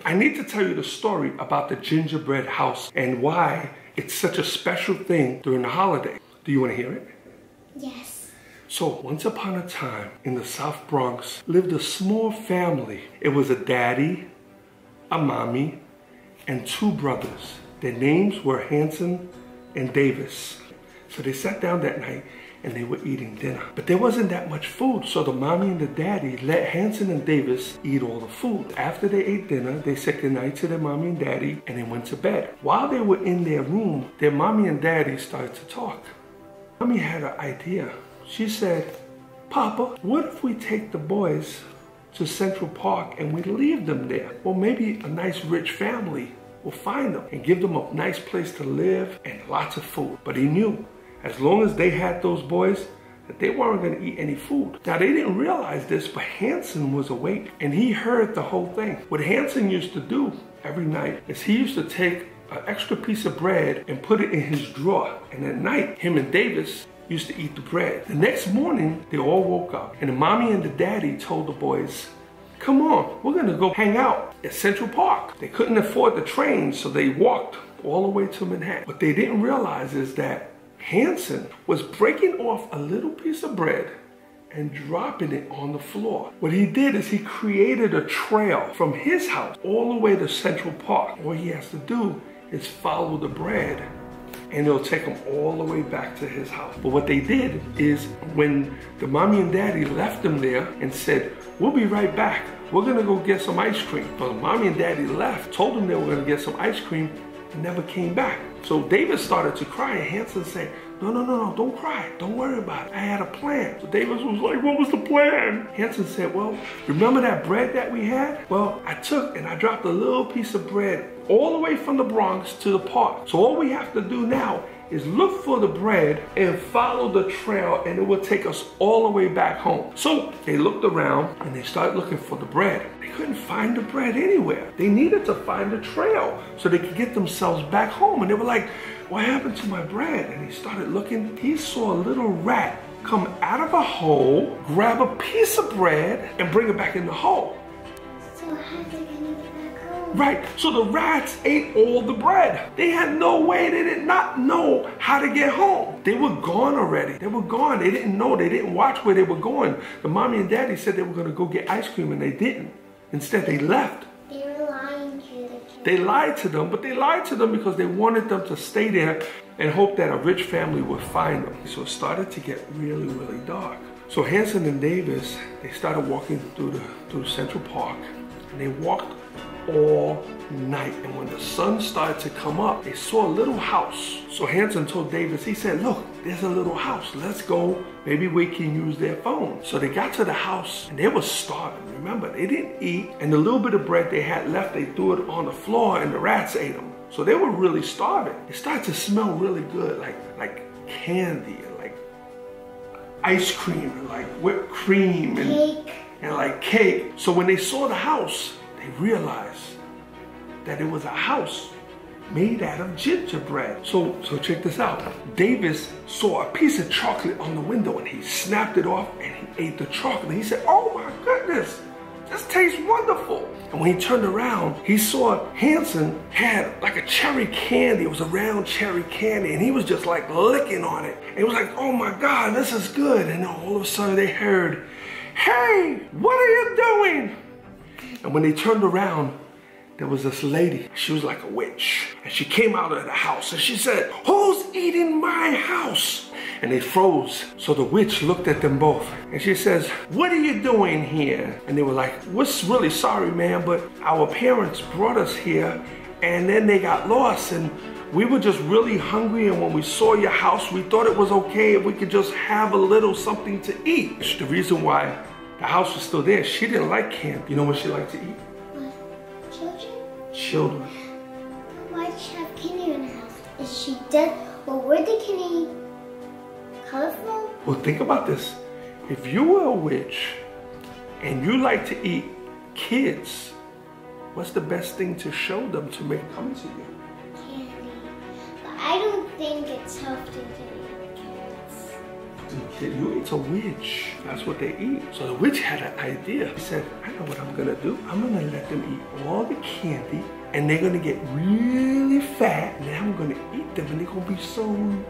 I need to tell you the story about the gingerbread house and why it's such a special thing during the holiday. Do you want to hear it? Yes. So once upon a time in the South Bronx lived a small family. It was a daddy, a mommy, and two brothers. Their names were Hansel and Davis. So they sat down that night and they were eating dinner. But there wasn't that much food, so the mommy and the daddy let Hansel and Davis eat all the food. After they ate dinner, they said goodnight to their mommy and daddy and they went to bed. While they were in their room, their mommy and daddy started to talk. Mommy had an idea. She said, Papa, what if we take the boys to Central Park and we leave them there? Well, maybe a nice rich family will find them and give them a nice place to live and lots of food. But he knew as long as they had those boys, that they weren't going to eat any food. Now, they didn't realize this, but Hansel was awake, and he heard the whole thing. What Hansel used to do every night is he used to take an extra piece of bread and put it in his drawer. And at night, him and Davis used to eat the bread. The next morning, they all woke up, and the mommy and the daddy told the boys, come on, we're going to go hang out at Central Park. They couldn't afford the train, so they walked all the way to Manhattan. What they didn't realize is that Hansel was breaking off a little piece of bread and dropping it on the floor. What he did is he created a trail from his house all the way to Central Park. All he has to do is follow the bread and it'll take him all the way back to his house. But what they did is when the mommy and daddy left them there and said, we'll be right back, we're gonna go get some ice cream. But the mommy and daddy left, told them they were gonna get some ice cream, and never came back. So David started to cry, and Hansel said, no, don't cry. Don't worry about it. I had a plan. So David was like, what was the plan? Hansel said, well, remember that bread that we had? Well, I took and I dropped a little piece of bread all the way from the Bronx to the park. So all we have to do now is look for the bread and follow the trail, and it will take us all the way back home. So they looked around and they started looking for the bread. They couldn't find the bread anywhere. They needed to find the trail so they could get themselves back home. And they were like, what happened to my bread? And he started looking. He saw a little rat come out of a hole, grab a piece of bread, and bring it back in the hole. So how are they gonna get back home? Right, so the rats ate all the bread. They had no way, they did not know how to get home. They were gone already. They were gone. They didn't know. They didn't watch where they were going. The mommy and daddy said they were going to go get ice cream, and they didn't. Instead, they left. They were lying to the kids. They lied to them, but they lied to them because they wanted them to stay there and hope that a rich family would find them. So it started to get really, really dark. So Hansel and Davis, they started walking through Central Park, and they walked all night. And when the sun started to come up, they saw a little house. So Hansel told Davis, he said, look, there's a little house. Let's go. Maybe we can use their phone. So they got to the house and they were starving. Remember, they didn't eat. And the little bit of bread they had left, they threw it on the floor and the rats ate them. So they were really starving. It started to smell really good, like candy and like ice cream and like whipped cream and like cake. So when they saw the house, they realized that it was a house made out of gingerbread. So check this out. Davis saw a piece of chocolate on the window and he snapped it off and he ate the chocolate. He said, oh my goodness, this tastes wonderful. And when he turned around, he saw Hansel had like a cherry candy. It was a round cherry candy and he was just like licking on it. And he was like, oh my God, this is good. And all of a sudden they heard, hey, what are you doing? And when they turned around, there was this lady. She was like a witch. And she came out of the house and she said, who's eating my house? And they froze. So the witch looked at them both and she says, what are you doing here? And they were like, we're really sorry, ma'am, but our parents brought us here and then they got lost and we were just really hungry, and when we saw your house, we thought it was okay if we could just have a little something to eat. The reason why the house was still there, she didn't like candy. You know what she liked to eat? What? Children? Children. Why does she have candy in her house? Is she dead? Or were the candy colorful? Well, think about this. If you were a witch and you like to eat kids, what's the best thing to show them to make come to you? Candy. But I don't think it's healthy to eat kids. It's a witch. That's what they eat. So the witch had an idea. She said, I know what I'm gonna do. I'm gonna let them eat all the candy and they're gonna get really fat and then I'm gonna eat them and they're gonna be so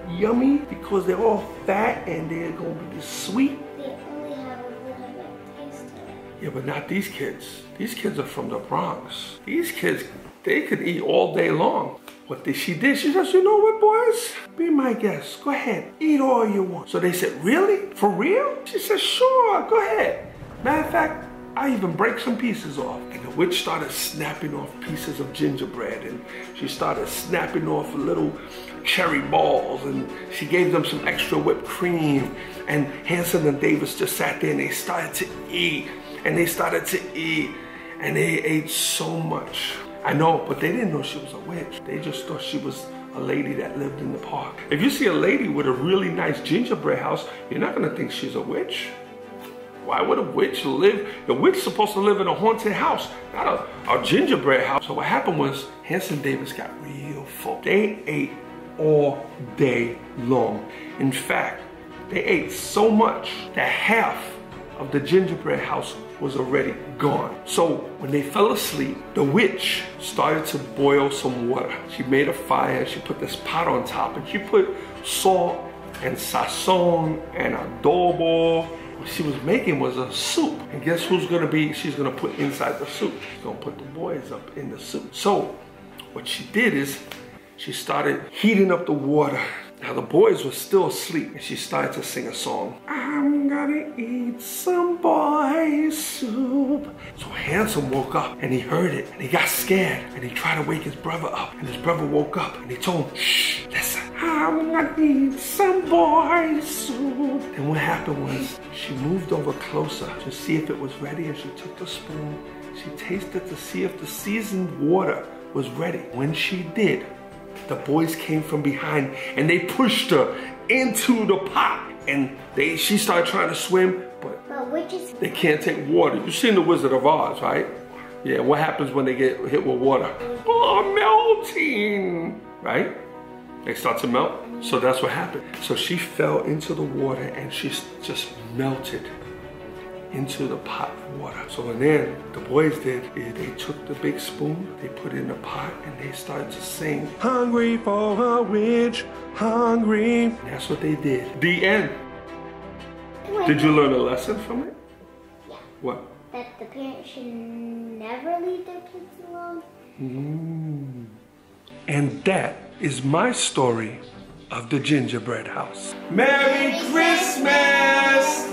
yummy because they're all fat and they're gonna be sweet. They only have a little bit taste to it. Yeah, but not these kids. These kids are from the Bronx. These kids, they could eat all day long. What she did, she says, you know what, boys? Be my guest. Go ahead. Eat all you want. So they said, really? For real? She said, sure. Go ahead. Matter of fact, I even break some pieces off. And the witch started snapping off pieces of gingerbread. And she started snapping off little cherry balls. And she gave them some extra whipped cream. And Hansel and Davis just sat there and they started to eat. And they started to eat. And they ate so much. I know, but they didn't know she was a witch. They just thought she was a lady that lived in the park. If you see a lady with a really nice gingerbread house, you're not gonna think she's a witch. Why would a witch live? The witch is supposed to live in a haunted house, not a gingerbread house. So what happened was, Hansel and Davis got real full. They ate all day long. In fact, they ate so much that half of the gingerbread house was already gone. So when they fell asleep, the witch started to boil some water. She made a fire, she put this pot on top, and she put salt and sazon and adobo. What she was making was a soup. And guess who's she's gonna put inside the soup? She's gonna put the boys up in the soup. So what she did is, she started heating up the water. Now the boys were still asleep and she started to sing a song. I'm gonna eat some boy soup. So Hansel woke up and he heard it and he got scared and he tried to wake his brother up and his brother woke up and he told him, shh, listen, I'm gonna eat some boy soup. And what happened was she moved over closer to see if it was ready and she took the spoon. She tasted to see if the seasoned water was ready. When she did, the boys came from behind and they pushed her into the pot and she started trying to swim, but witches, they can't take water. You've seen the Wizard of Oz, right? Yeah, what happens when they get hit with water? Oh, melting, right? They start to melt. So that's what happened. So she fell into the water and she just melted into the pot of water. So then the boys did is they took the big spoon, they put it in the pot, and they started to sing, hungry for a witch, hungry. And that's what they did. The end. Did you learn a lesson from it? Yeah. What? That the parents should never leave their kids alone. And that is my story of the gingerbread house. Merry Christmas!